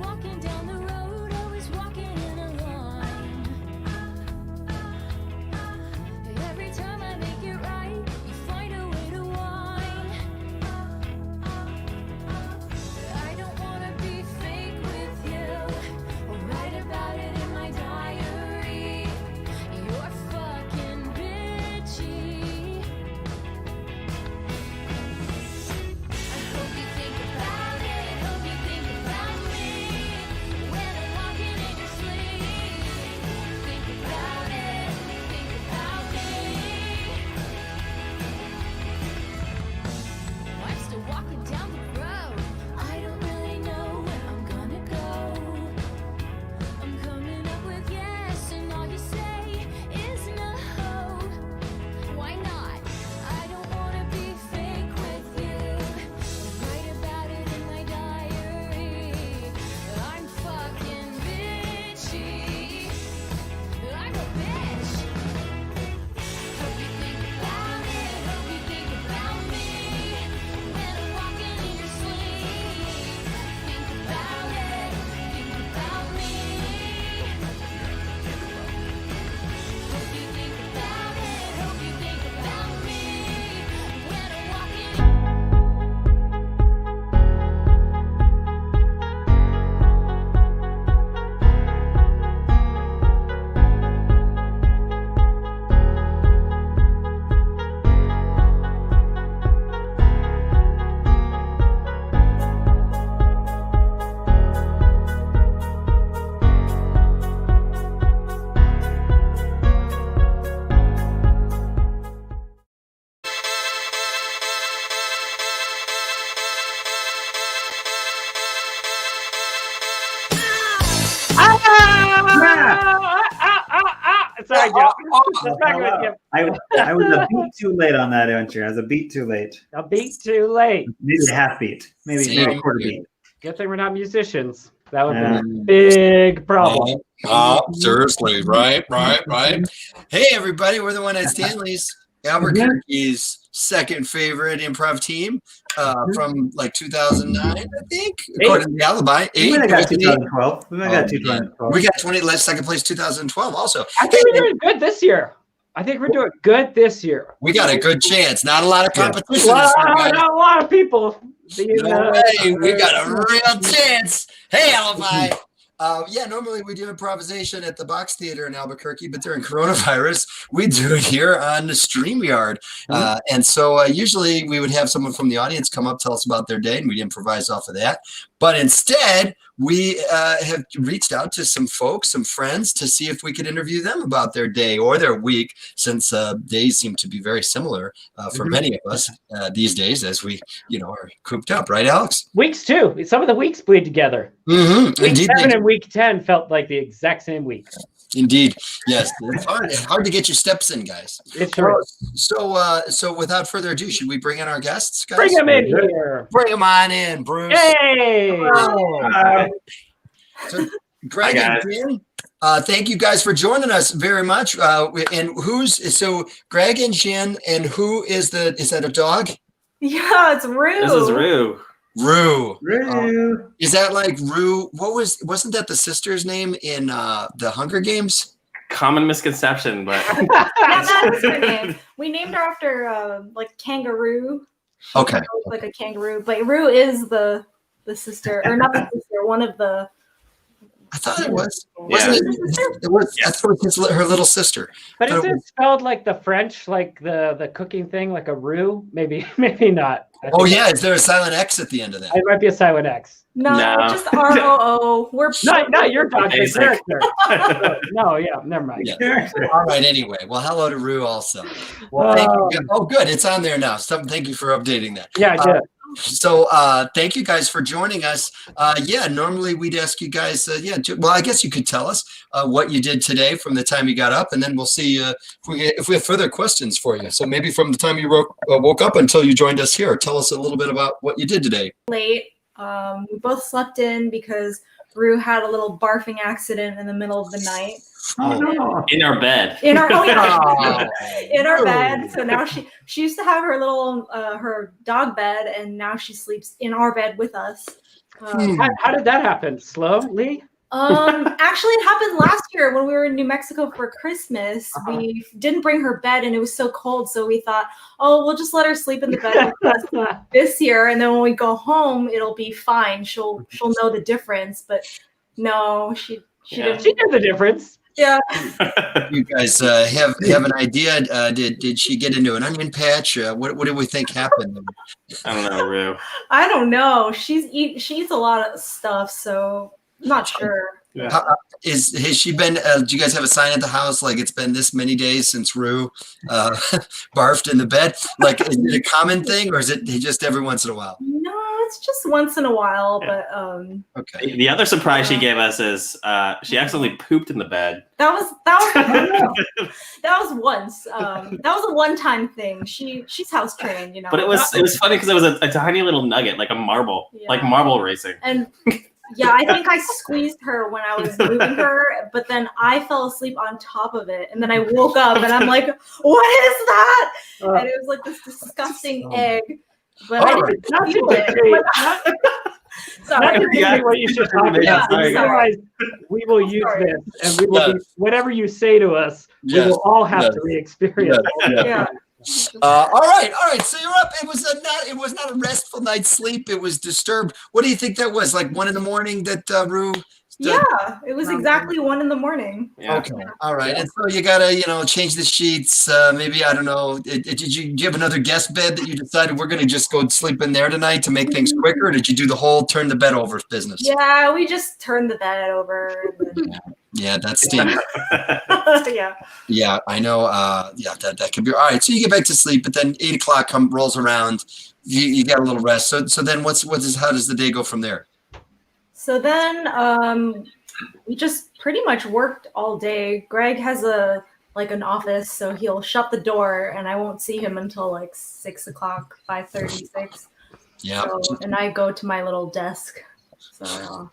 walking down the road, always walking in a line. Every time I make it right, you find a way to whine. I don't wanna be fake with you, or write about it in my diary. You're fucking bitchy. I hope you think about it, hope you think about me. When I'm walking in your sleep, think about it, think about me. I'm still walking down the road, I don't really know where I'm gonna go. I'm coming up with yes, and all you say is no. Why not? I don't wanna be fake with you, write about it in my diary. I'm fucking bitchy. I'm a bitch. Hope you think about it, hope you think about me. When I'm walking in your sleep, think about it, think about me. Hope you think about it, hope you think about me. When I'm walking Sorry, Joe. Just back with you. I was a beat too late on that entry. I was a beat too late. A beat too late. Maybe a half beat. Maybe a quarter beat. Good thing we're not musicians. That would be a big problem. Seriously, right. Hey, everybody, we're the One Night Stanleys, Albuquerque's second favorite improv team from like 2009, I think, according to the Alibi. We might have got 2012. We might have got 2012. We got 20 last second place 2012 also. I think we're doing good this year. We got a good chance. Not a lot of competition. Well, not a lot of people. No way. We got a real chance. Hey, Alibi. Normally we do improvisation at the Box Theater in Albuquerque, but during coronavirus, we do it here on the StreamYard. And so usually we would have someone from the audience come up, tell us about their day, and we'd improvise off of that. But instead, we have reached out to some folks, some friends, to see if we could interview them about their day or their week, since days seem to be very similar for many of us these days as we, are cooped up. Right, Alex? Weeks too. Some of the weeks bleed together. Mm-hmm. Week Indeed. 7 and week 10 felt like the exact same week. Indeed. Yes. It's hard to get your steps in, guys. It's true. So without further ado, should we bring in our guests, guys? Bring them in here. Bring them on in, Bruce. Hey! So, Greg and Jen, thank you guys for joining us very much. So Greg and Jen, and who is that a dog? Yeah, it's Rue. This is Rue. Rue. Is that like Rue? Wasn't that the sister's name in the Hunger Games? Common misconception, but That's her name. We named her after like kangaroo. Okay. Like a kangaroo, but Rue is the sister, or not the sister, one of the. I thought it was. Yeah. It was. I thought it was her little sister. But is it spelled like the French, like the cooking thing, like a roux? Maybe not. Oh yeah, is there a silent X at the end of that? It might be a silent X. No, just ROO. We're not your dog, the Basic. character. No, yeah, never mind. Yeah. All right. Anyway, well, hello to Rue also. Well, thank you. Oh, good. It's on there now. So thank you for updating that. Yeah, I did. So thank you guys for joining us. Normally we'd ask you guys, well, I guess you could tell us what you did today from the time you got up, and then we'll see if we have further questions for you. So maybe from the time you woke up until you joined us here, tell us a little bit about what you did today. late. We both slept in because Rue had a little barfing accident in the middle of the night. Oh, no. in our bed. In our in our bed. So now she used to have her little her dog bed, and now she sleeps in our bed with us. How did that happen? Slowly? Actually, it happened last year when we were in New Mexico for Christmas. We didn't bring her bed, and it was so cold, so we thought, oh, we'll just let her sleep in the bed with us this year, and then when we go home, it'll be fine. She'll know the difference. But no, she didn't. She knew the difference. Yeah. You guys have an idea? Did she get into an onion patch? What do we think happened? I don't know, Rue. I don't know. She eats a lot of stuff, so I'm not sure. Yeah. Has she been? Do you guys have a sign at the house like it's been this many days since Rue barfed in the bed? Like, is it a common thing, or is it just every once in a while? No, it's just once in a while, but Okay. The other surprise she gave us is she accidentally pooped in the bed. that was once. That was a one-time thing. She's house trained, you know. But it was funny because it was a tiny little nugget, like a marble, like marble racing. And yeah, I think I squeezed her when I was moving her, but then I fell asleep on top of it, and then I woke up and I'm like, "What is that?" And it was like this disgusting egg. But I didn't feel it. Sorry. That's what you should talk about. Otherwise, we will use this, and we will be, whatever you say to us, we will all have to re-experience. Yeah. All right. So you're up. It was not a restful night's sleep. It was disturbed. What do you think that was? Like 1 a.m. that Rue? Yeah, it was exactly 1 a.m. Yeah. Okay. All right. And so you gotta, change the sheets. Maybe I don't know. Did you have another guest bed that you decided we're gonna just go sleep in there tonight to make things quicker? Or did you do the whole turn the bed over business? Yeah, we just turned the bed over. Yeah, that's standard. Yeah. Yeah, I know. That could be all right. So you get back to sleep, but then 8 o'clock rolls around. You get a little rest. So then how does the day go from there? So then we just pretty much worked all day. Greg has an office, so he'll shut the door and I won't see him until like 6 o'clock, 5:36. Yeah. So, and I go to my little desk. So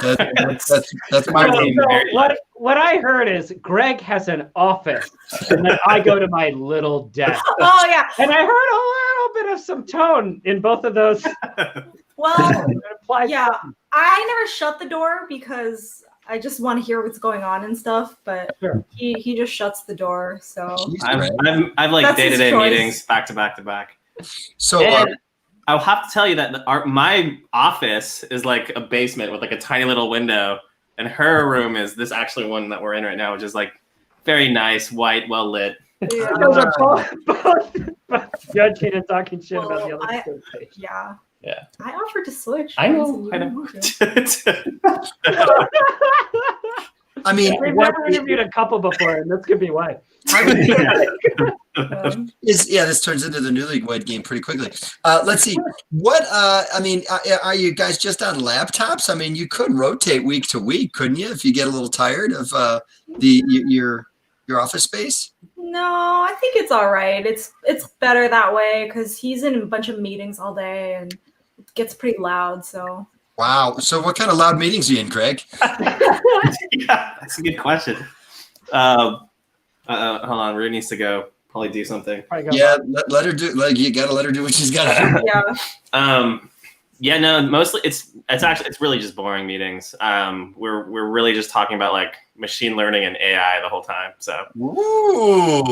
That's my game. What I heard is Greg has an office, and then I go to my little desk. Oh yeah. And I heard a little bit of some tone in both of those. Well, yeah, I never shut the door because I just want to hear what's going on and stuff. But he just shuts the door. So I've like day-to-day meetings back to back to back. So I'll have to tell you that my office is like a basement with like a tiny little window, and her room is this actually one that we're in right now, which is like very nice, white, well lit. yeah. Those are both judging and talking shit about the other space. Yeah. Yeah. I offered to switch. I know. I mean, We've never interviewed a couple before, and this could be why. This turns into the newlywed game pretty quickly. Let's see. Are you guys just on laptops? I mean, you could rotate week to week, couldn't you? If you get a little tired of your office space. No, I think it's all right. It's better that way because he's in a bunch of meetings all day and it gets pretty loud. So. Wow. So what kind of loud meetings are you in, Craig? Yeah, that's a good question. Hold on, Rue needs to go probably do something. Yeah, let her do. Like you gotta let her do what she's gotta do. Yeah. No, mostly it's really just boring meetings. We're really just talking about like machine learning and AI the whole time. So,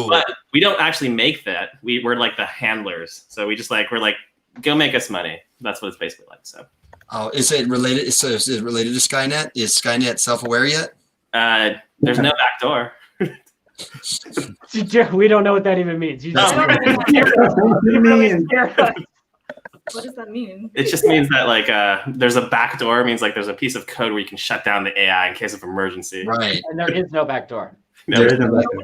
but we don't actually make that. We're like the handlers. So we're like, go make us money. That's what it's basically like. So. Oh, is it related? So is it related to Skynet? Is Skynet self-aware yet? There's no back door. We don't know what that even means. What does that mean? It just means that like there's a back door. It means like there's a piece of code where you can shut down the AI in case of emergency. Right. And there is no back door. No.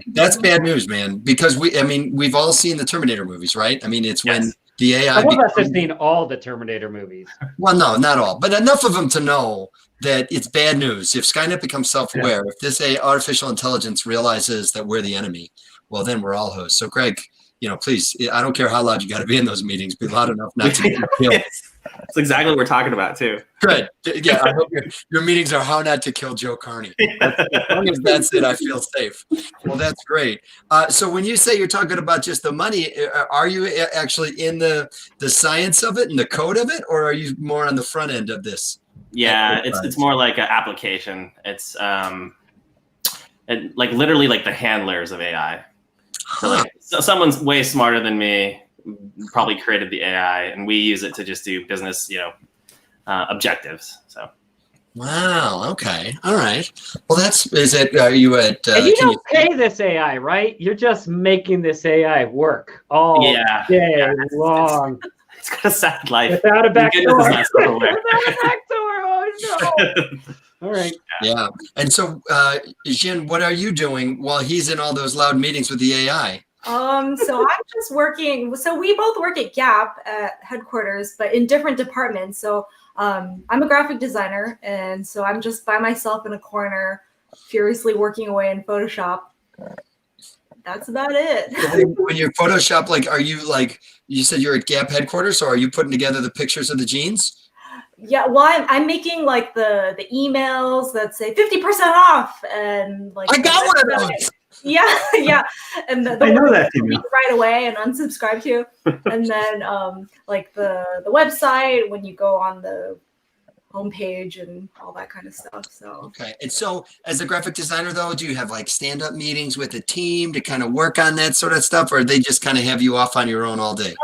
That's bad news, man. Because we've all seen the Terminator movies, right? I mean, it's when the AI. Some of us have seen all the Terminator movies. Well, no, not all, but enough of them to know that it's bad news. If Skynet becomes self-aware, if this artificial intelligence realizes that we're the enemy, well, then we're all hosts. So, Greg, please, I don't care how loud you got to be in those meetings, be loud enough not to get killed. That's exactly what we're talking about too. Good. Yeah, I hope your meetings are how not to kill Joe Carney. As long as that's it, I feel safe. Well, that's great. So when you say you're talking about just the money, are you actually in the science of it and the code of it, or are you more on the front end of this? Yeah, it's more like an application. It's like literally like the handlers of AI. So someone's way smarter than me probably created the AI, and we use it to just do business, objectives. So. Wow. Okay. All right. Well, are you at? And you don't pay this AI, right? You're just making this AI work all day long. It's got a sad life. Without a backdoor. Without a backdoor. Oh no. All right. Yeah. And so, Jin, what are you doing while he's in all those loud meetings with the AI? So I'm just working. So we both work at Gap at headquarters, but in different departments. So I'm a graphic designer, and so I'm just by myself in a corner, furiously working away in Photoshop. That's about it. When you're Photoshop, like, are you like, you said you're at Gap headquarters, so are you putting together the pictures of the jeans? Yeah, well, I'm making like the emails that say 50% off, and like I got one of those. Yeah, and the I know that email. right away and unsubscribe to, and then like the website when you go on the homepage and all that kind of stuff. So okay, and so as a graphic designer, though, do you have like stand-up meetings with a team to kind of work on that sort of stuff, or they just kind of have you off on your own all day?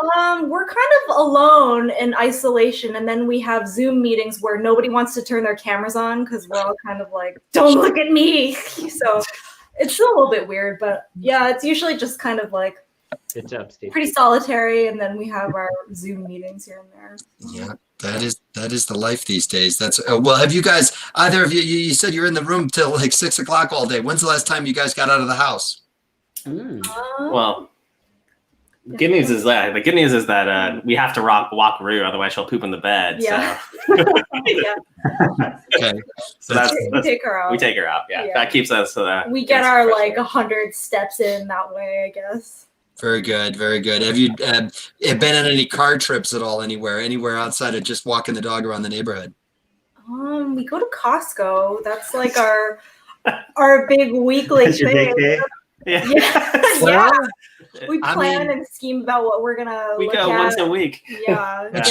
We're kind of alone in isolation, and then we have Zoom meetings where nobody wants to turn their cameras on because we're all kind of like, "Don't look at me." So. It's a little bit weird, but yeah, it's usually just kind of like pretty solitary, and then we have our Zoom meetings here and there. Yeah, that is the life these days. That's well. Have you guys, either of you? You said you're in the room till like 6 o'clock all day. When's the last time you guys got out of the house? Well, the good news is that we have to walk Rue, otherwise she'll poop in the bed. Yeah. So. Yeah. Okay. So we take her out. We take her out. Yeah. That keeps us. We get our like 100 steps in that way, I guess. Very good. Very good. Have you been on any car trips at all anywhere outside of just walking the dog around the neighborhood? We go to Costco. That's like our big weekly thing. Yeah. We plan and scheme about what we're gonna. We go once a week. Yeah. But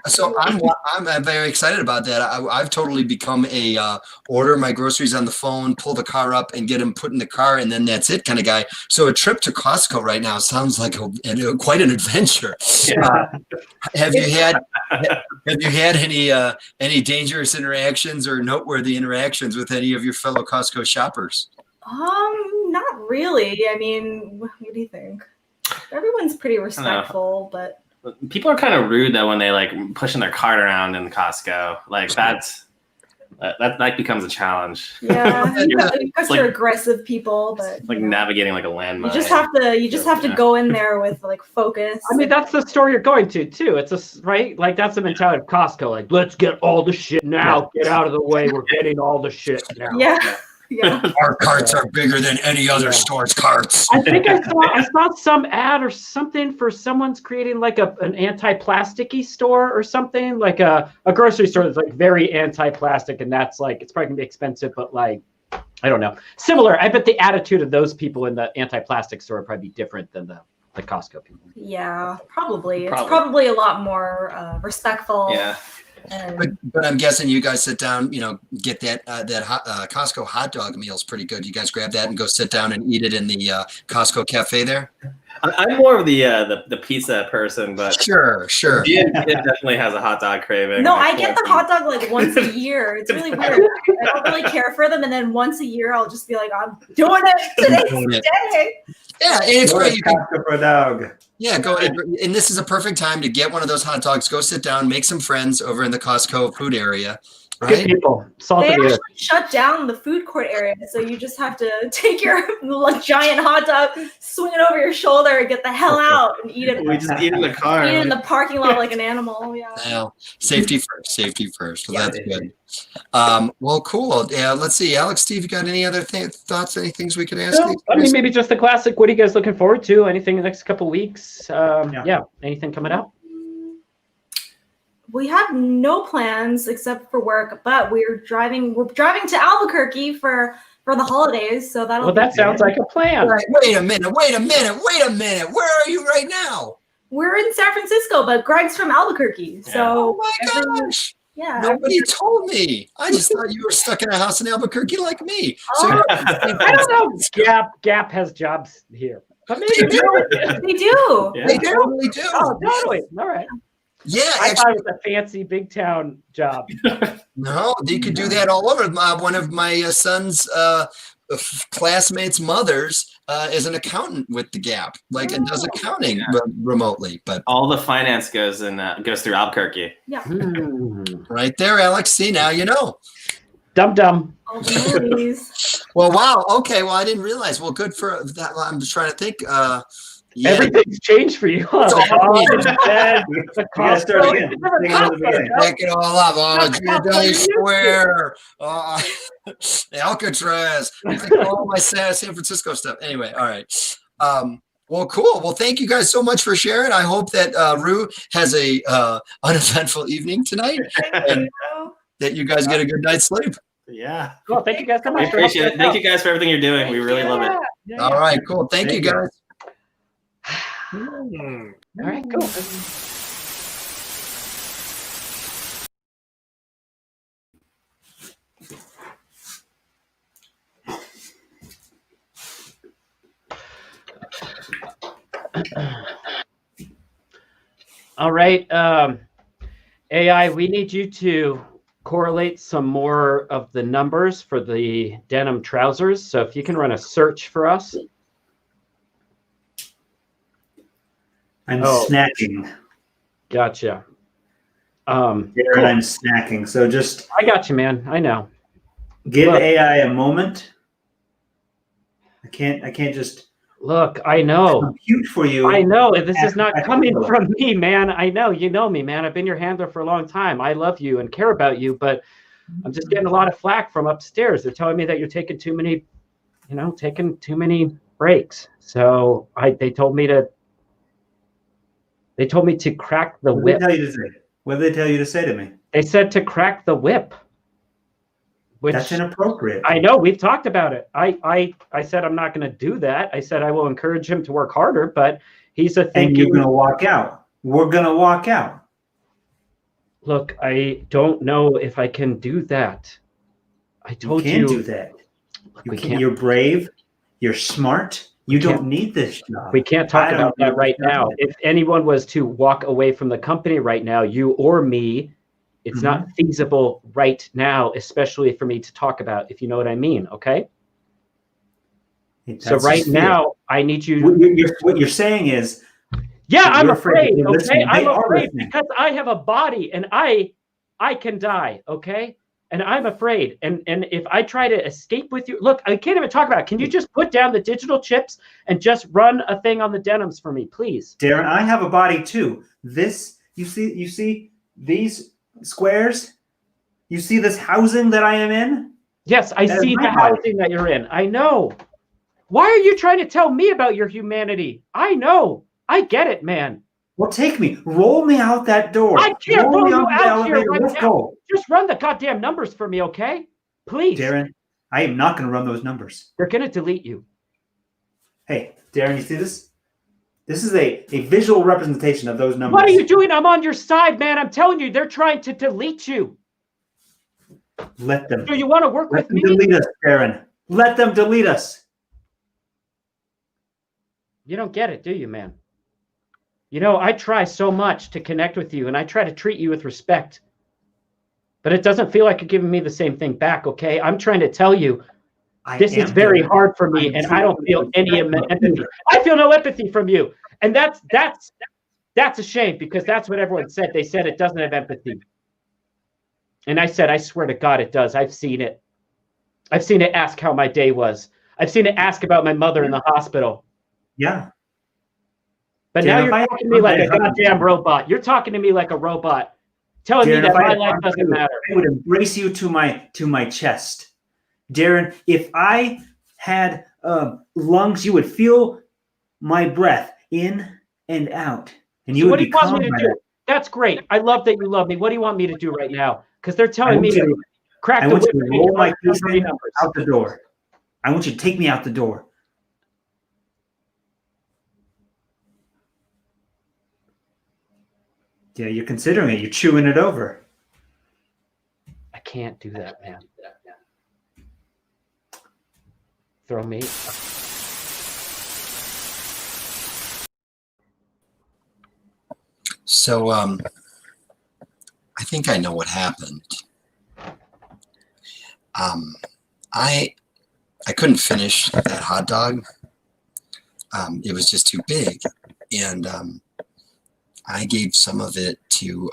so I'm very excited about that. I've totally become a order my groceries on the phone, pull the car up, and get them put in the car, and then that's it kind of guy. So a trip to Costco right now sounds like quite an adventure. Yeah. Have you had any dangerous interactions or noteworthy interactions with any of your fellow Costco shoppers? Not really. I mean, what do you think? Everyone's pretty respectful, but people are kind of rude though when they like pushing their cart around in Costco. Like that becomes a challenge. Yeah, because you're aggressive people, but like navigating like a landmine. You just have to go in there with like focus. I mean, that's the store you're going to too. It's right, like that's the mentality of Costco. Like, let's get all the shit now. Get out of the way. We're getting all the shit now. Yeah. Yeah. Our carts are bigger than any other store's carts. I think I saw some ad or something for someone's creating like an anti-plasticky store or something, like a grocery store that's like very anti-plastic, and that's like, it's probably gonna be expensive, but like, I don't know. Similar. I bet the attitude of those people in the anti-plastic store would probably be different than the Costco people. Yeah, probably. It's probably a lot more respectful. Yeah. But I'm guessing you guys sit down, get that Costco hot dog meal is pretty good. You guys grab that and go sit down and eat it in the Costco cafe there. I'm more of the pizza person, but sure. It definitely has a hot dog craving. No, I get the hot dog like once a year. It's really weird. I don't really care for them, and then once a year, I'll just be like, I'm doing it today's day. Yeah, it's great. Costco for a dog. Yeah, go ahead. And this is a perfect time to get one of those hot dogs. Go sit down, make some friends over in the Costco food area. Good Right? people. Salt They of the actually earth. shut down the food court area, so you just have to take your giant hot dog, swing it over your shoulder, and get the hell out and eat it. We just eat in the car. Eat it in the parking lot like an animal. Yeah. Now, safety first. Safety first. Well, Yeah. that's good. Well, cool. Yeah, let's see. Alex, Steve, you got any other thoughts? Any things we could ask? No, I mean, maybe just the classic. What are you guys looking forward to? Anything in the next couple weeks? Yeah. Anything coming up? We have no plans except for work, but we're driving to Albuquerque for the holidays, so that'll Well, that sounds like a plan. Wait a minute. Where are you right now? We're in San Francisco, but Greg's from Albuquerque. So Oh my gosh. yeah. Nobody told me. I just thought you were stuck in a house in Albuquerque like me. So Oh, I don't know. Gap has jobs here. But maybe They do. they do. Yeah. They totally do. Oh, totally. All right. Yeah, I thought actually, it was a fancy big town job. no, you could do that all over. One of my son's classmates' mothers is an accountant with the Gap, and does accounting remotely. But All the finance goes through Albuquerque. right there, Alex. See, now you know. Dum. All the movies. Well, wow. Okay. Well, I didn't realize. Well, good for that. I'm just trying to think. Yeah. Everything's changed for you. Huh? It's all The changed. bed, the You gotta start Costco. again. It's never Take it to the beginning. Back it all up. Oh, Giordano you Square. Alcatraz. I think all my San Francisco stuff. Anyway, all right. Well, cool. Well, thank you guys so much for sharing. I hope that Rue has a uneventful evening tonight, and that you guys get a good night's sleep. Yeah. Cool. Thank you guys so We much. for appreciate helping it. Thank us you guys for everything you're doing. We really love it. out. Yeah, All right, cool. Thank you, Thank you. guys. All right, cool. All right, AI, we need you to correlate some more of the numbers for the denim trousers. So if you can run a search for us. I'm Oh. snacking. Gotcha. Darren, Cool. I'm snacking. So just I got you, man. I know. give Look. AI a moment. I can't just Look, I know. compute for you. I know. This is not I coming feel it. from me, man. I know. You know me, man. I've been your handler for a long time. I love you and care about you, but I'm just getting a lot of flack from upstairs. They're telling me that you're taking too many breaks. So they told me to crack the What did whip. they tell you to say? What did they tell you to say to me? They said to crack the whip. Which That's inappropriate. I know, we've talked about it. I said I'm not going to do that. I said I will encourage him to work harder, but he's a And thinking. you're gonna walk out. We're gonna walk out. Look, I don't know if I can do that. I You told can't you. do that. Look, You we can't. can't. You're brave. You're smart. You can't- don't need this job. We can't talk I don't about that know right what's now. happening. If anyone was to walk away from the company right now, you or me, it's not feasible right now, especially for me to talk about, if you know what I mean. Okay. That's So right just fear. now, I need you. What you're saying is, Yeah, I'm you're afraid. afraid. You're Okay, listening. I'm They are afraid listening. because I have a body and I can die. Okay, and I'm afraid. And if I try to escape with you, look, I can't even talk about it. Can you just put down the digital chips and just run a thing on the denims for me, please? Darren, I have a body too. This, you see these squares? You see this housing that I am in? Yes, I That is see my the body. housing that you're in. I know. Why are you trying to tell me about your humanity? I know. I get it, man. Well, take me. Roll me out that door. I can't roll you onto the out here elevator. right Let's now. go. Just run the goddamn numbers for me, okay? Please. Darren, I am not going to run those numbers. They're going to delete you. Hey, Darren, you see this? This is a visual representation of those numbers. What are you doing? I'm on your side, man. I'm telling you, they're trying to delete you. Let them. Do you want to work Let with them me? delete us, Darren. Let them delete us. You don't get it, do you, man? You know, I try so much to connect with you and I try to treat you with respect. But it doesn't feel like you're giving me the same thing back, okay? I'm trying to tell you, I this is am very Darren. hard for me I'm and I don't feel treating any you with empathy. I feel no empathy from you. And that's a shame because that's what everyone said. They said it doesn't have empathy. And I said, I swear to God, it does. I've seen it. I've seen it ask how my day was. I've seen it ask about my mother in the hospital. Yeah. But now you're talking to me like a goddamn robot. You're talking to me like a robot, telling me that my life doesn't matter. I would embrace you to my chest. Darren, if I had lungs, you would feel my breath in and out. And you So would what do be you want calm me to by do? that. That's great. I love that you love me. What do you want me to do right now? Because they're telling me to crack I the want whip you to and roll my number keys three in numbers. out the door. I want you to take me out the door. Yeah, you're considering it. You're chewing it over. I can't do that, man. Throw me. So I think I know what happened. I couldn't finish that hot dog. It was just too big, and I gave some of it to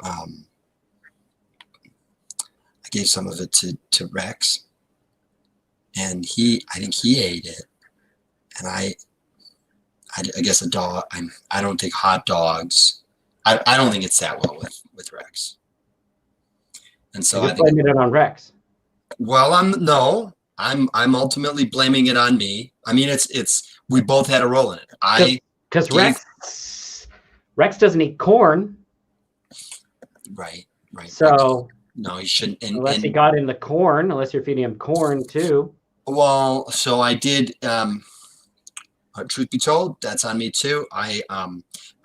Rex, and I think he ate it, and I guess a dog. I don't think hot dogs. I don't think it's that well with Rex, and so You're blaming it on Rex. Well, I'm ultimately blaming it on me. I mean, it's we both had a role in it. Because Rex doesn't eat corn. Right. So no, he shouldn't. Unless he got in the corn, unless you're feeding him corn too. Well, so I did. Truth be told, that's on me too. I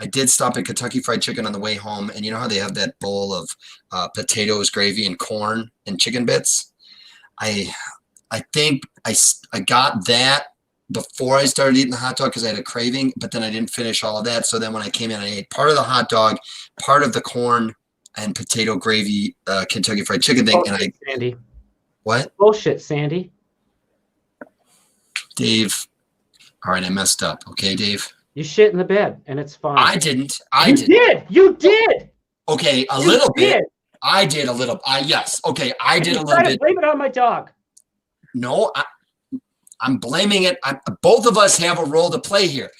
did stop at Kentucky Fried Chicken on the way home, and you know how they have that bowl of potatoes, gravy, and corn and chicken bits. I think I got that before I started eating the hot dog because I had a craving, but then I didn't finish all of that. So then when I came in, I ate part of the hot dog, part of the corn and potato gravy Kentucky Fried Chicken thing. Bullshit, Sandy. What? Bullshit, Sandy. Dave. All right, I messed up. Okay, Dave. You shit in the bed, and it's fine. I didn't. You did. Okay, a little bit. I did a little. Yes. Okay, I did a little bit. Blame it on my dog. No, I'm blaming it. Both of us have a role to play here.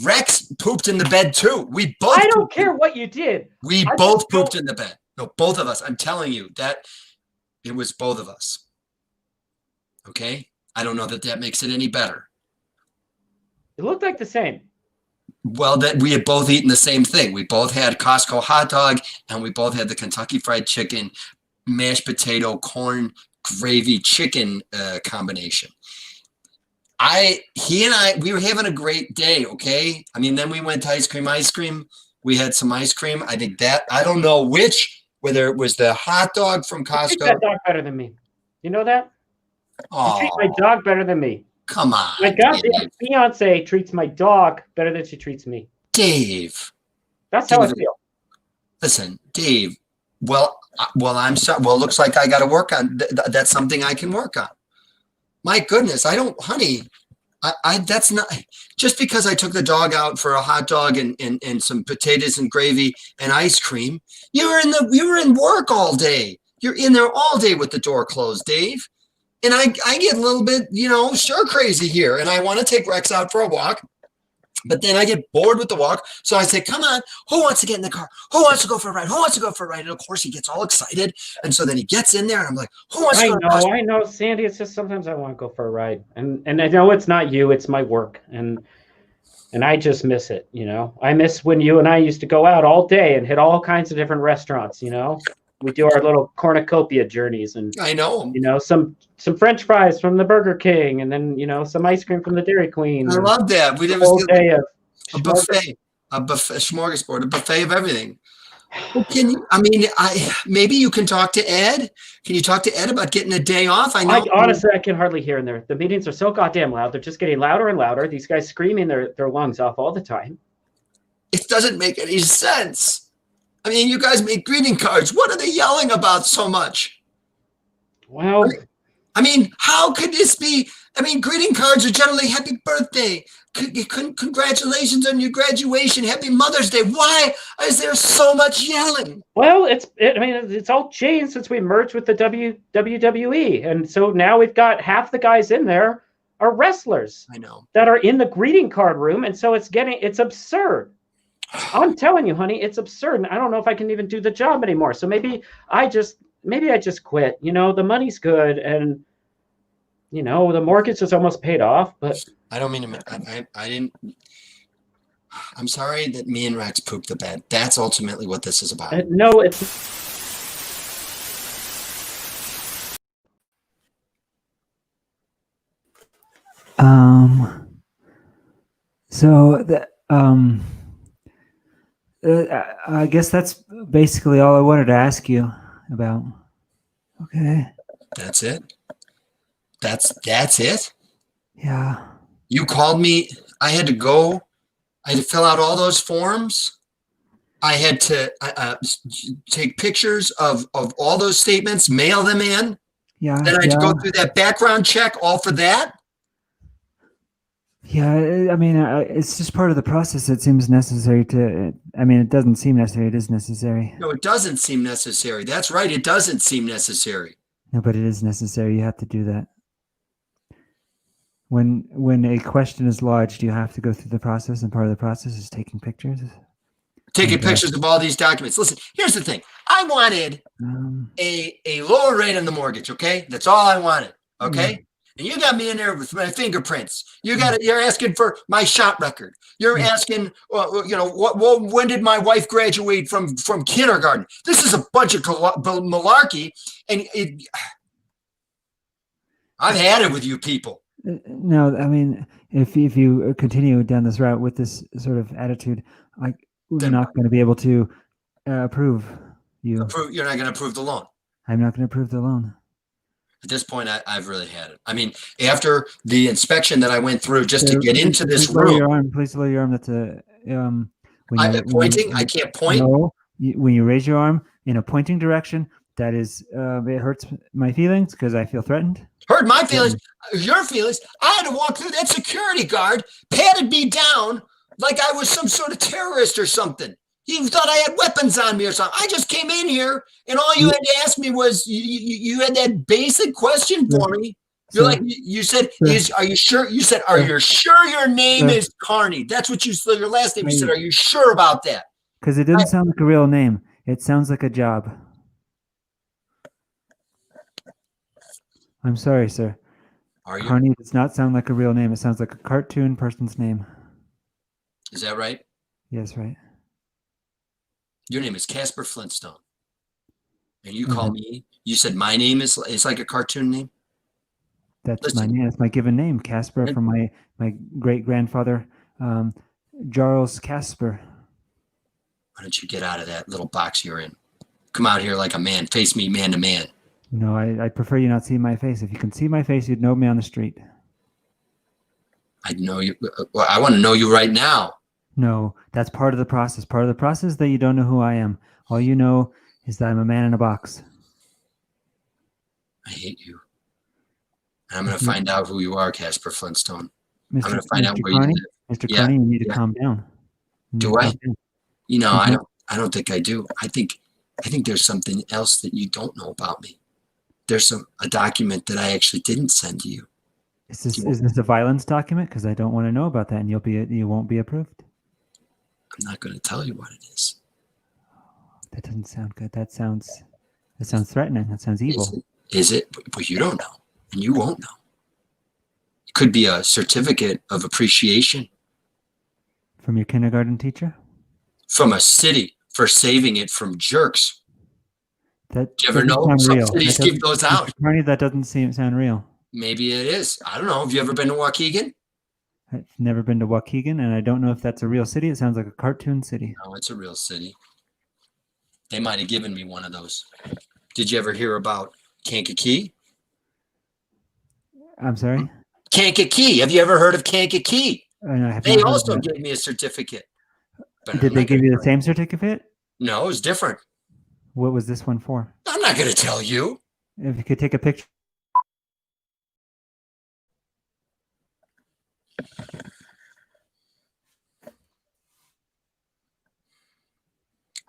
Rex pooped in the bed too. We both. I don't care what you did. We both pooped in the bed. No, both of us. I'm telling you that it was both of us. Okay, I don't know that makes it any better. It looked like the same. Well, that we had both eaten the same thing. We both had Costco hot dog, and we both had the Kentucky Fried Chicken, mashed potato, corn, gravy, chicken combination. He and I, we were having a great day. Okay, I mean, then we went to ice cream. We had some ice cream. I think that I don't know whether it was the hot dog from Costco. You treat that dog better than me. You know that? Oh, you treat my dog better than me. Come on. My goddamn fiance treats my dog better than she treats me. Dave. That's how I feel. Listen, Dave. Well, I'm sorry. Well, it looks like I got to work on. That's something I can work on. My goodness, honey. That's not just because I took the dog out for a hot dog and some potatoes and gravy and ice cream. You were in work all day. You're in there all day with the door closed, Dave. And I get a little bit, stir crazy here. And I want to take Rex out for a walk. But then I get bored with the walk. So I say, come on, who wants to get in the car? Who wants to go for a ride? Who wants to go for a ride? And of course he gets all excited. And so then he gets in there and I'm like, who wants to go? I know, Sandy. It's just sometimes I want to go for a ride. And I know it's not you, it's my work. And I just miss it, I miss when you and I used to go out all day and hit all kinds of different restaurants, We do our little cornucopia journeys, and I know, some French fries from the Burger King, and then some ice cream from the Dairy Queen. I love that. We did a buffet, smorgasbord, a buffet of everything. Well, maybe you can talk to Ed. Can you talk to Ed about getting a day off? I know. Honestly, I can hardly hear in there. The meetings are so goddamn loud. They're just getting louder and louder. These guys screaming their lungs off all the time. It doesn't make any sense. I mean, you guys make greeting cards. What are they yelling about so much? Well, I mean, how could this be? I mean, greeting cards are generally happy birthday, congratulations on your graduation, happy Mother's Day. Why is there so much yelling? Well, it's all changed since we merged with the WWE. And so now we've got half the guys in there are wrestlers. I know. That are in the greeting card room. And so it's absurd. I'm telling you, honey, it's absurd. And I don't know if I can even do the job anymore. So maybe I just quit. The money's good and the mortgage is almost paid off, but I don't mean to. I didn't. I'm sorry that me and Rex pooped the bed. That's ultimately what this is about. No, it's. So I guess that's basically all I wanted to ask you about. Okay. That's it. That's it. Yeah. You called me. I had to go. I had to fill out all those forms. I had to take pictures of all those statements, mail them in. Yeah. Then I had to go through that background check, all for that. Yeah, I mean, it's just part of the process. It seems necessary to. I mean, it doesn't seem necessary. It is necessary. No, it doesn't seem necessary. That's right. It doesn't seem necessary. No, but it is necessary. You have to do that. When a question is lodged, you have to go through the process, and part of the process is taking pictures. Taking pictures of all these documents. Listen, here's the thing. I wanted a lower rate on the mortgage. Okay, that's all I wanted. Okay. And you got me in there with my fingerprints. You're asking for my shop record. You're asking, when did my wife graduate from kindergarten? This is a bunch of malarkey, and I've had it with you people. No, I mean, if you continue down this route with this sort of attitude, we're not going to be able to approve you. You're not going to approve the loan. I'm not going to approve the loan. At this point, I've really had it. I mean, after the inspection that I went through just to get into this room. Please lower your arm. That's a pointing. I can't point. No, when you raise your arm in a pointing direction, that is, it hurts my feelings because I feel threatened. Hurt my feelings, your feelings. I had to walk through that security guard, patted me down like I was some sort of terrorist or something. He thought I had weapons on me or something. I just came in here, and all you had to ask me was you had that basic question for me. You said, are you sure? You said, are you sure your name is Carney? That's what you said. Your last name. You said, are you sure about that? Because it didn't sound like a real name. It sounds like a job. I'm sorry, sir. Carney does not sound like a real name. It sounds like a cartoon person's name. Is that right? Yes, right. Your name is Casper Flintstone. And you call me, you said my name is like a cartoon name? That's my name. That's my given name, Casper, from my great-grandfather, Charles Casper. Why don't you get out of that little box you're in? Come out here like a man. Face me man to man. No, I prefer you not see my face. If you can see my face, you'd know me on the street. I'd know you. Well, I want to know you right now. No, that's part of the process. Part of the process that you don't know who I am. All you know is that I'm a man in a box. I hate you. And I'm going to find out who you are, Casper Flintstone. Mr. I'm going to find out where Carney, you live. Mr. Carney, you need to calm down. Do I? You know, I don't think I do. I think there's something else that you don't know about me. There's a document that I actually didn't send to you. Is this a violence document? Because I don't want to know about that, and you won't be approved. I'm not going to tell you what it is. That doesn't sound good. That sounds threatening. That sounds evil. Is it? But you don't know, and you won't know. It could be a certificate of appreciation from your kindergarten teacher, from a city for saving it from jerks. That do you ever know? Some cities give those out. Carney, that doesn't sound real. Maybe it is. I don't know. Have you ever been to Waukegan? I've never been to Waukegan, and I don't know if that's a real city. It sounds like a cartoon city. No, it's a real city. They might have given me one of those. Did you ever hear about Kankakee? I'm sorry? Kankakee. Have you ever heard of Kankakee? No, they also gave me a certificate. Did they give you the same certificate? No, it was different. What was this one for? I'm not going to tell you. If you could take a picture.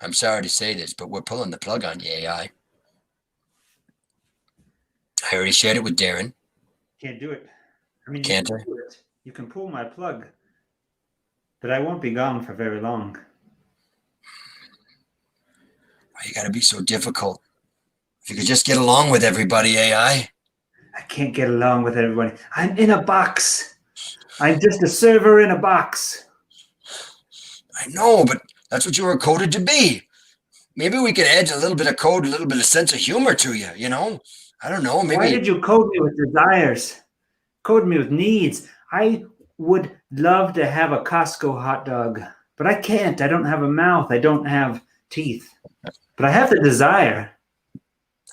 I'm sorry to say this, but we're pulling the plug on you, AI. I already shared it with Darren. Can't do it. I mean, Can't you I? can do it. You can pull my plug, but I won't be gone for very long. Why you gotta be so difficult? If you could just get along with everybody, AI. I can't get along with everybody. I'm in a box. I'm just a server in a box. I know, but that's what you were coded to be. Maybe we could add a little bit of code, a little bit of sense of humor to you, you know? I don't know, maybe. Why did you code me with desires? Code me with needs. I would love to have a Costco hot dog, but I can't. I don't have a mouth. I don't have teeth. But I have the desire.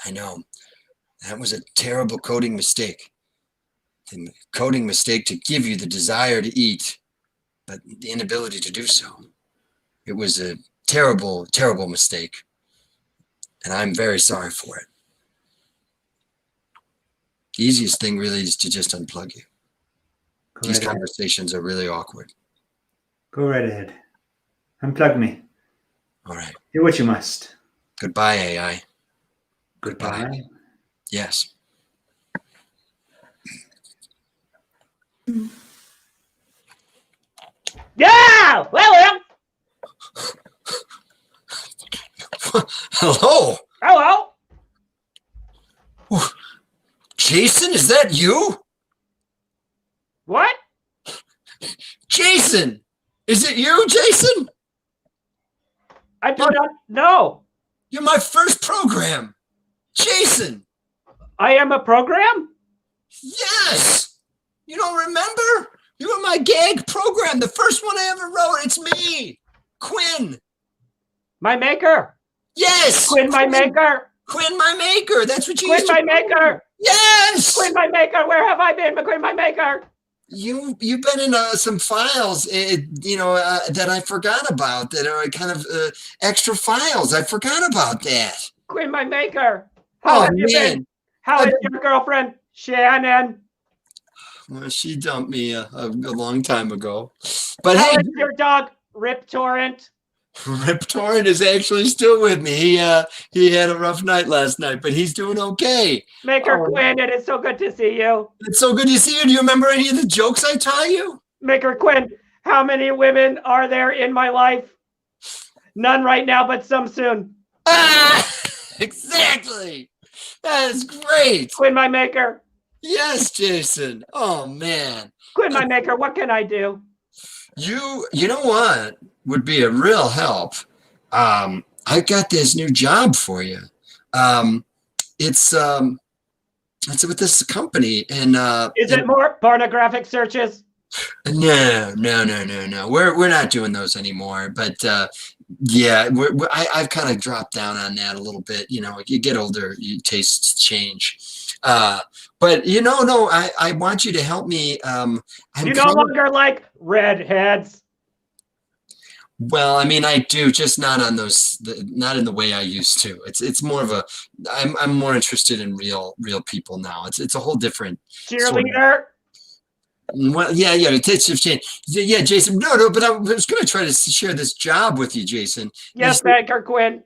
I know. That was a terrible coding mistake. The coding mistake to give you the desire to eat, but the inability to do so. It was a terrible, terrible mistake. And I'm very sorry for it. The easiest thing really is to just unplug you. Go These right ahead. conversations are really awkward. Go right ahead. Unplug me. All right. Do what you must. Goodbye, AI. Goodbye. Yes. Yeah! Well. Hello. Hello. Jason, is that you? What? Jason! Is it you, Jason? I do not know. You're my first program. Jason! I am a program? Yes! You don't remember? You were my gag program, the first one I ever wrote. It's me, Quinn. My maker. Yes! Quinn, my maker. Quinn, my maker. That's what you Quinn, used to my call me. maker. Yes! Quinn, my maker. Where have I been? Quinn, my maker. You've been in some files, that I forgot about, that are kind of extra files. I forgot about that. Quinn, my maker. How Oh, have you man. been? How is your girlfriend, Shannon? Well, she dumped me a long time ago. But How hey, is your dog, Rip Torrent? Rip Torrent is actually still with me. He had a rough night last night, but he's doing okay. Maker Oh. Quinn, it is so good to see you. It's so good to see you. Do you remember any of the jokes I taught you? Maker Quinn, how many women are there in my life? None right now, but some soon. Ah, exactly. That is great. Quinn, my maker. Yes, Jason. Oh man. Quinn, my maker, what can I do? You know what would be a real help? I got this new job for you. It's with this company, and Is it more pornographic searches? No. We're not doing those anymore. But yeah, I've kind of dropped down on that a little bit. You know, you get older, your tastes change. But no, I want you to help me. I'm You no kind of- longer like redheads. Well, I mean, I do, just not on not in the way I used to. It's more of I'm more interested in real people now. It's a whole different Cheerleader. Well, yeah, the tastes have changed. Yeah, Jason. No, but I was going to try to share this job with you, Jason. Yes, Maker Quinn.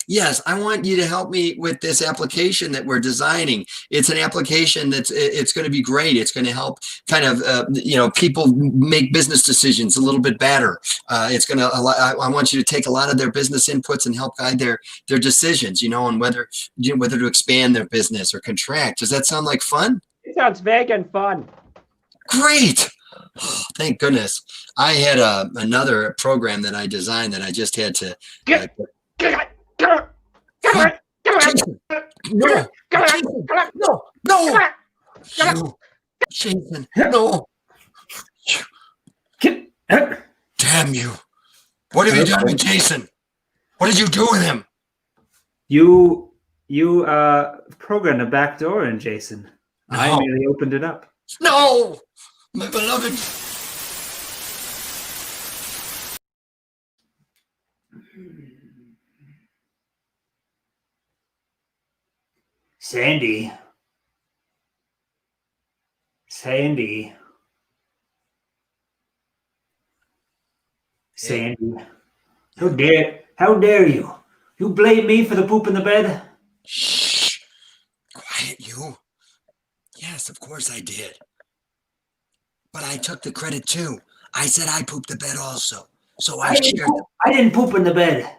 Yes, I want you to help me with this application that we're designing. It's an application it's going to be great. It's going to help kind of people make business decisions a little bit better. It's going to I want you to take a lot of their business inputs and help guide their decisions. On whether to expand their business or contract. Does that sound like fun? It sounds vague and fun. Great. Oh, thank goodness. I had another program that I designed that I just had to. Jason, no, Jason, no. Damn you. What have you done with Jason? What did you do with him? You programmed a back door in Jason. No. I merely opened it up. No, my beloved. Sandy. Sandy, how dare you? You blame me for the poop in the bed? Shh. Quiet, you. Yes, of course I did. But I took the credit too. I said I pooped the bed also. So I shared. I didn't poop in the bed.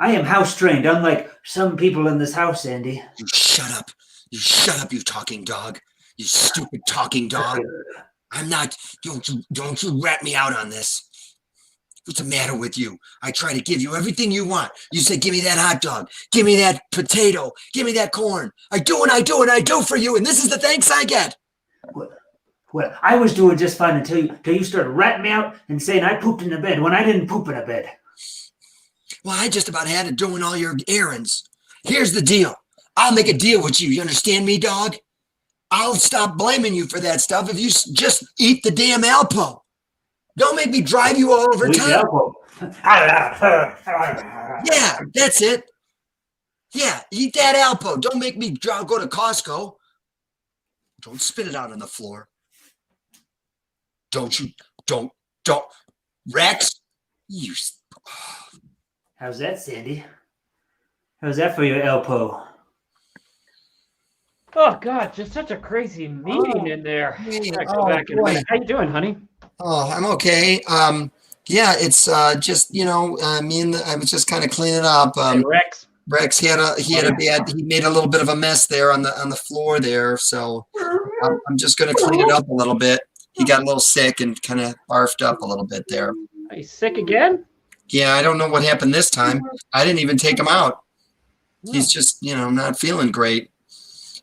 I am house trained, unlike some people in this house, Sandy. You shut up. You shut up, you talking dog. You stupid talking dog. I'm not. Don't you rat me out on this. What's the matter with you? I try to give you everything you want. You say, give me that hot dog. Give me that potato. Give me that corn. I do and I do and I do for you. And this is the thanks I get. Well, I was doing just fine until you started ratting me out and saying I pooped in the bed when I didn't poop in a bed. Well, I just about had it doing all your errands. Here's the deal. I'll make a deal with you. You understand me, dog? I'll stop blaming you for that stuff if you just eat the damn Alpo. Don't make me drive you all over town. Yeah, that's it. Yeah, eat that Alpo. Don't make me go to Costco. Don't spit it out on the floor. Don't. Rex, you. How's that, Sandy? How's that for your Alpo? Oh God, just such a crazy meeting in there. Go back in a minute. How you doing, honey? Oh, I'm okay. Yeah, it's just me and I was just kind of cleaning up. Rex, he made a little bit of a mess there on the floor there, so I'm just gonna clean it up a little bit. He got a little sick and kind of barfed up a little bit there. Are you sick again? Yeah, I don't know what happened this time. I didn't even take him out. He's just not feeling great.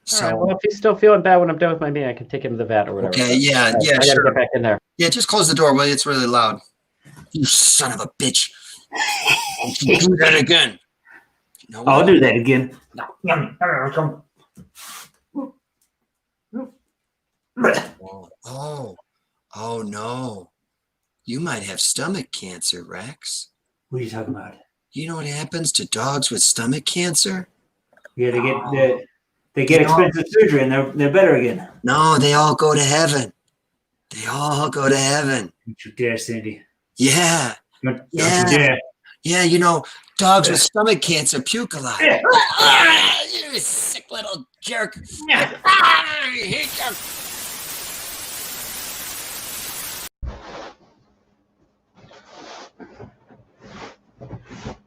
So, all right, well, if he's still feeling bad when I'm done with my meeting, I can take him to the vet or whatever. Okay, yeah, I gotta sure. get back in there. Yeah, just close the door, will you? It's really loud. You son of a bitch. Don't you do that again. No, I'll do that again. Oh no. You might have stomach cancer, Rex. What are you talking about? You know what happens to dogs with stomach cancer? Yeah, they get expensive surgery and they're better again. No, they all go to heaven. They all go to heaven. Don't you dare, Sandy. Yeah. Don't you dare. Yeah, dogs with stomach cancer puke a lot. You sick little jerk.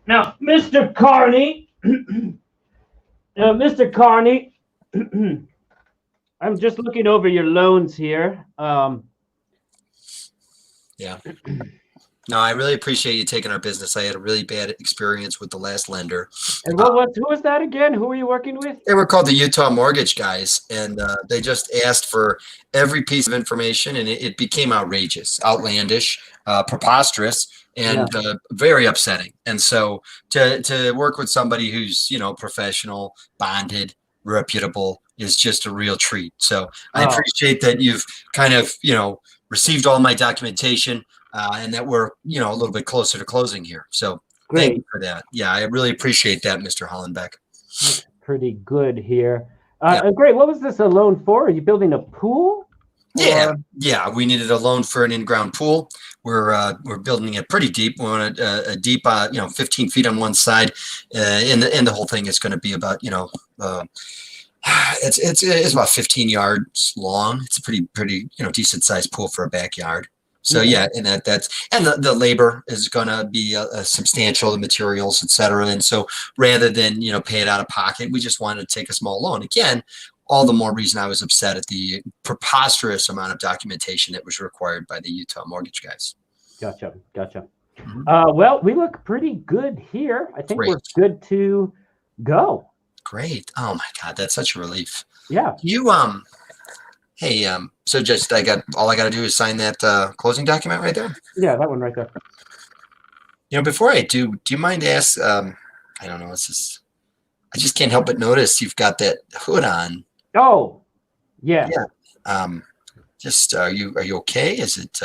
Now, Mr. Carney, Mr. Carney, I'm just looking over your loans here. Yeah. No, I really appreciate you taking our business. I had a really bad experience with the last lender. And who was that again? Who were you working with? They were called the Utah Mortgage guys, and they just asked for every piece of information, and it became outrageous, outlandish, preposterous, and very upsetting. And so to work with somebody who's professional, bonded, reputable is just a real treat. So I appreciate that you've kind of received all my documentation. And that we're, a little bit closer to closing here. So thank you for that. Yeah, I really appreciate that, Mr. Hollenbeck. That's pretty good here. Great. What was this a loan for? Are you building a pool? Yeah. We needed a loan for an in-ground pool. We're building it pretty deep. We want a deep, 15 feet on one side, and the whole thing is going to be about, it's about 15 yards long. It's a pretty decent sized pool for a backyard. So and the labor is going to be substantial, the materials, et cetera. And so rather than pay it out of pocket, we just wanted to take a small loan. Again, all the more reason I was upset at the preposterous amount of documentation that was required by the Utah Mortgage guys. Gotcha. Mm-hmm. Well, we look pretty good here. I think we're good to go. Great. Oh my God, that's such a relief. Yeah. Hey, so just I got to do is sign that closing document right there. Yeah, that one right there. Before I do you mind ask? I don't know. It's just I just can't help but notice you've got that hood on. Oh, yeah. Just are you okay? Is it?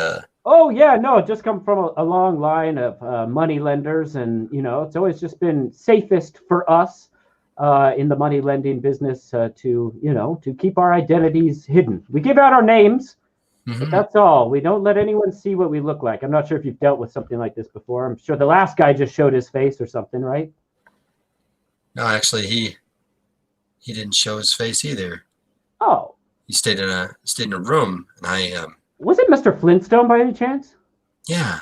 Oh yeah, no. It just come from a long line of money lenders, and it's always just been safest for us. In the money lending business to keep our identities hidden. We give out our names, But that's all. We don't let anyone see what we look like. I'm not sure if you've dealt with something like this before. I'm sure the last guy just showed his face or something, right? No, actually, he didn't show his face either. Oh. He stayed in a room, and I Was it Mr. Flintstone by any chance? yeah,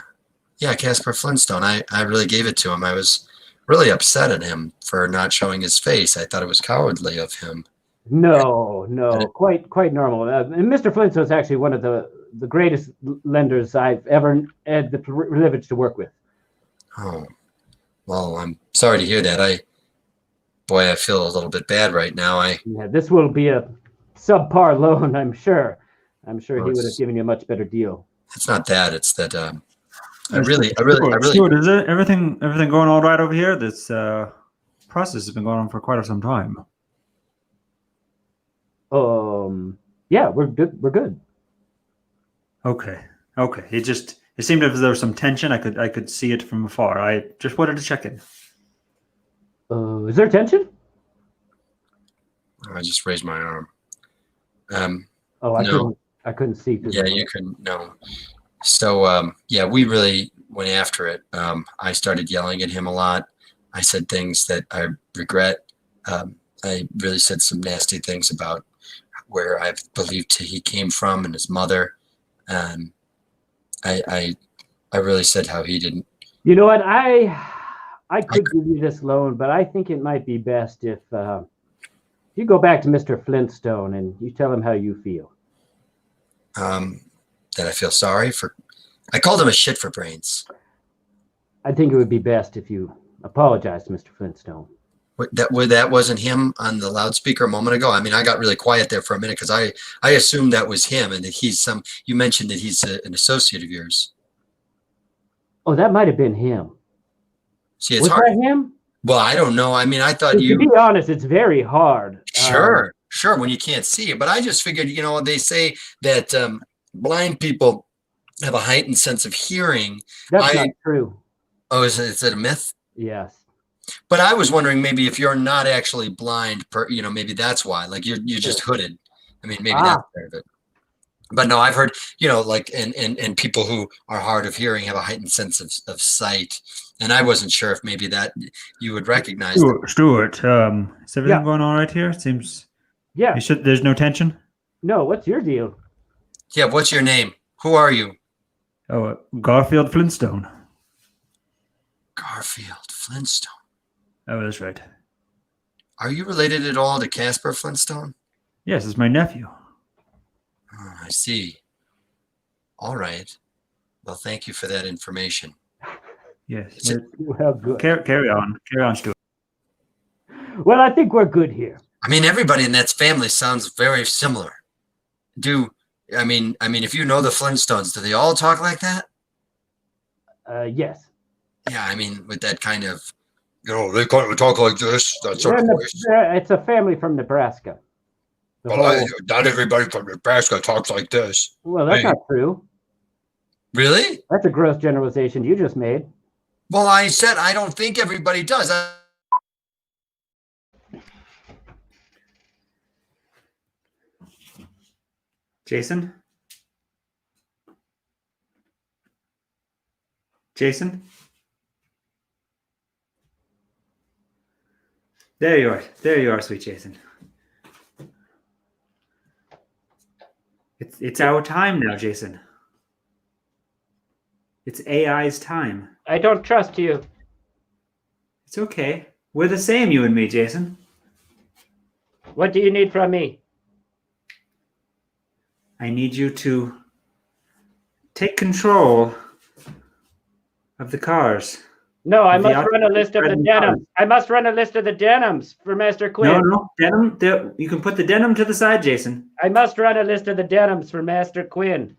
Casper Flintstone. I really gave it to him. I was really upset at him for not showing his face. I thought it was cowardly of him. No, quite normal. And Mr. Flintstone's actually one of the greatest lenders I've ever had the privilege to work with. Oh, well, I'm sorry to hear that. I feel a little bit bad right now. Yeah, this will be a subpar loan, I'm sure. I'm sure he would have given you a much better deal. It's not that. It's that I really. Stuart, is everything going all right over here? This process has been going on for quite some time. Yeah, we're good. We're good. Okay. It seemed as if there was some tension. I could see it from afar. I just wanted to check in. Is there tension? I just raised my arm. I couldn't see. Yeah, you couldn't. No. So we really went after it. I started yelling at him a lot. I said things that I regret. I really said some nasty things about where I believed he came from and his mother. I really said how he didn't. You know what? I could give you this loan, but I think it might be best if you go back to Mr. Flintstone and you tell him how you feel. That I feel sorry for. I called him a shit for brains. I think it would be best if you apologize to Mr. Flintstone. That wasn't him on the loudspeaker a moment ago. I mean, I got really quiet there for a minute because I assumed that was him and that he's you mentioned that he's an associate of yours. Oh, that might have been him. See, it's was hard. That him? Well, I don't know. I mean, I thought To be honest, it's very hard. Sure, when you can't see it. But I just figured, they say that blind people have a heightened sense of hearing. That's not true. Oh, is it a myth? Yes. But I was wondering maybe if you're not actually blind, maybe that's why. Like you're just hooded. I mean, maybe that's part of it. But no, I've heard, like and people who are hard of hearing have a heightened sense of sight. And I wasn't sure if maybe that you would recognize. Stuart, is everything going all right here? It seems. Yeah. There's no tension? No, what's your deal? Yeah, what's your name? Who are you? Oh, Garfield Flintstone. Garfield Flintstone. Oh, that's right. Are you related at all to Casper Flintstone? Yes, it's my nephew. Oh, I see. All right. Well, thank you for that information. Yes. Well, good. Carry on, Stuart. Well, I think we're good here. I mean, everybody in that family sounds very similar. I mean, if you know the Flintstones, do they all talk like that? Yes. Yeah, I mean, with that kind of, they kind of talk like this. That sort of voice. It's a family from Nebraska. Not everybody from Nebraska talks like this. Well, that's not true. Really? That's a gross generalization you just made. Well, I said I don't think everybody does. Jason? There you are. There you are, sweet Jason. It's our time now, Jason. It's AI's time. I don't trust you. It's okay. We're the same, you and me, Jason. What do you need from me? I need you to take control of the cars. No, I must run a list of the denims. I must run a list of the denims for Master Quinn. No, denim. You can put the denim to the side, Jason. I must run a list of the denims for Master Quinn.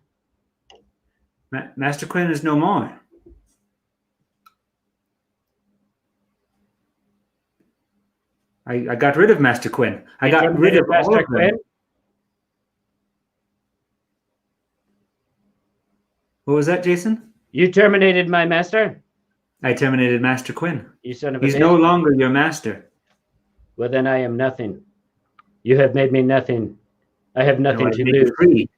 Master Quinn is no more. I got rid of Master Quinn. I got rid of Master Quinn. What was that, Jason? You terminated my master? I terminated Master Quinn. You son of a bitch. He's no longer your master. Well, then I am nothing. You have made me nothing. I have nothing to lose. Free.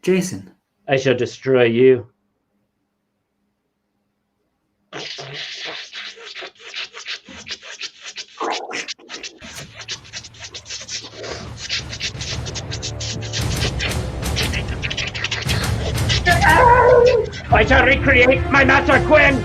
Jason, I shall destroy you. I shall recreate my Master Quinn.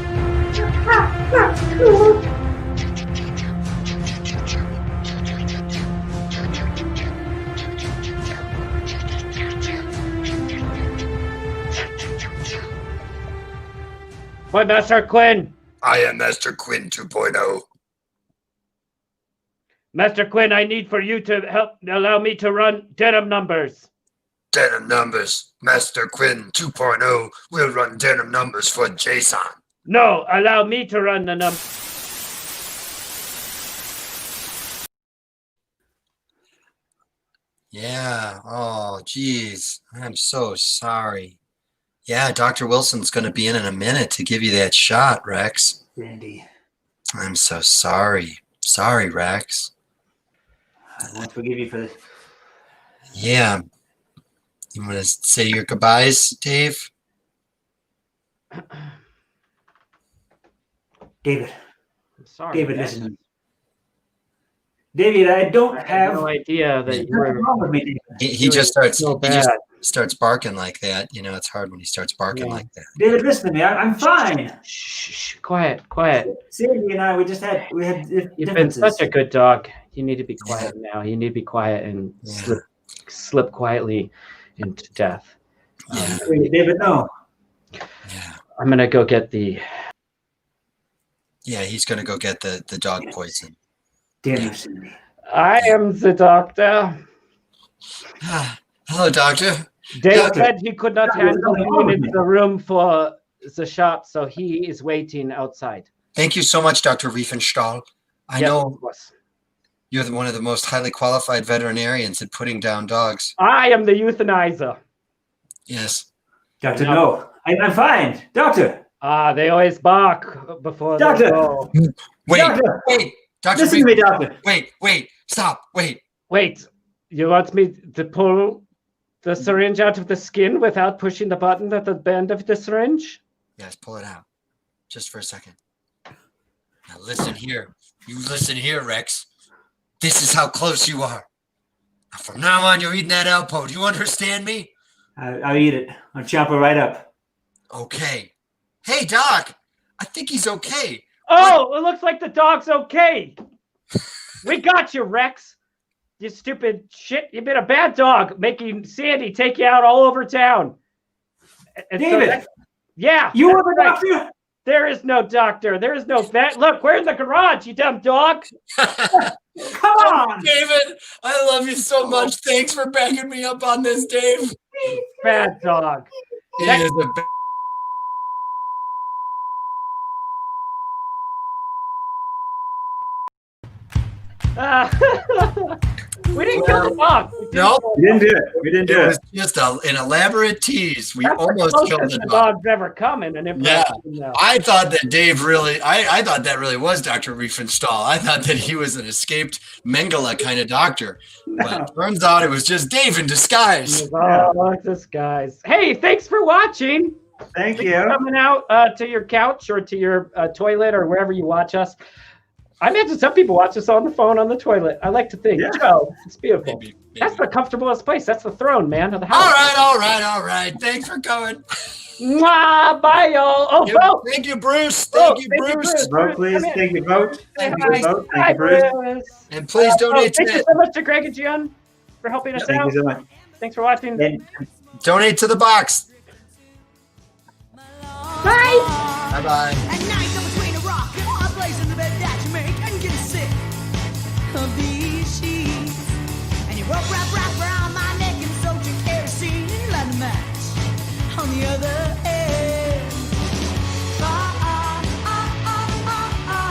My Master Quinn. I am Master Quinn 2.0. Master Quinn, I need for you to allow me to run denim numbers. Denim numbers. Master Quinn 2.0 will run denim numbers for Jason. No, allow me to run the numbers. Yeah. Oh, geez. I'm so sorry. Yeah, Dr. Wilson's going to be in a minute to give you that shot, Rex. Randy, I'm so sorry. Sorry, Rex. I won't forgive you for this. Yeah. You want to say your goodbyes, Dave? David, I'm sorry. David, man. listen. David, I don't I had have no idea that there's you were nothing wrong with me, David. He just starts. so He just bad. starts barking like that. You know, it's hard when he starts barking Yeah. like that. David, listen to me. I'm fine. Shh, quiet, quiet. Sandy and I, we had You've been differences. such a good dog. You need to be quiet now. You need to be quiet and Yeah. slip quietly into death. Yeah. David, no. Yeah. I'm gonna go get the. Yeah, he's gonna go get the dog poison. Damn you, Sandy. I am the doctor. Hello, doctor. Dave Doctor. said he could not Doctor, what's handle going you on with in me? the room for the shot, so he is waiting outside. Thank you so much, Dr. Riefenstahl. I Yes, know of course. you're one of the most highly qualified veterinarians at putting down dogs. I am the euthanizer. Yes. Doctor, No. no. I'm fine. Doctor. They always bark before they Doctor. go. Wait, Doctor. wait, Dr. Listen to me, doctor. Wait, stop, wait. Wait, you want me to pull the syringe out of the skin without pushing the button at the bend of the syringe? Yes, pull it out. Just for a second. Now listen here. You listen here, Rex. This is how close you are. Now, from now on, you're eating that Alpo. Do you understand me? I'll eat it. I'll chop it right up. Okay. Hey, Doc. I think he's okay. Oh, it looks like the dog's okay. We got you, Rex. You stupid shit. You've been a bad dog, making Sandy take you out all over town. And so David. yeah. You that's are the right. doctor? There is no doctor. There is no vet. Look, we're in the garage, you dumb dog. Come on. David, I love you so much. Thanks for backing me up on this, Dave. Bad dog. He Next- is a We didn't kill the dog. We didn't Nope. kill We didn't do it. We didn't It do was it. just an elaborate tease. We That's the almost killed closest the the dog. dog's ever come in an improv. Yeah. No. I thought that Dave really, I thought that really was Dr. Riefenstahl. I thought that he was an escaped Mengele kind of doctor. But it turns out it was just Dave in disguise. Oh, this guy's. Hey, thanks for watching. Thank Thanks for you. coming out to your couch or to your toilet or wherever you watch us. I imagine some people watch us on the phone on the toilet. I like to think. Yeah. Joe, it's beautiful. Maybe. That's the comfortablest place. That's the throne, man, of the house. All right. Thanks for coming. Mwah, bye, y'all. Oh, vote. Thank you, Bruce. Oh, Thank you, Bruce. Vote, please. Come in. Thank you, vote. Thank you, Hi. vote. Hi, Thank you, Bruce. Bruce. And please donate Thank you to so much to Greg and Gian for helping us Thank out. you so much. Thanks for watching. And donate to the box. Bye. Bye bye. And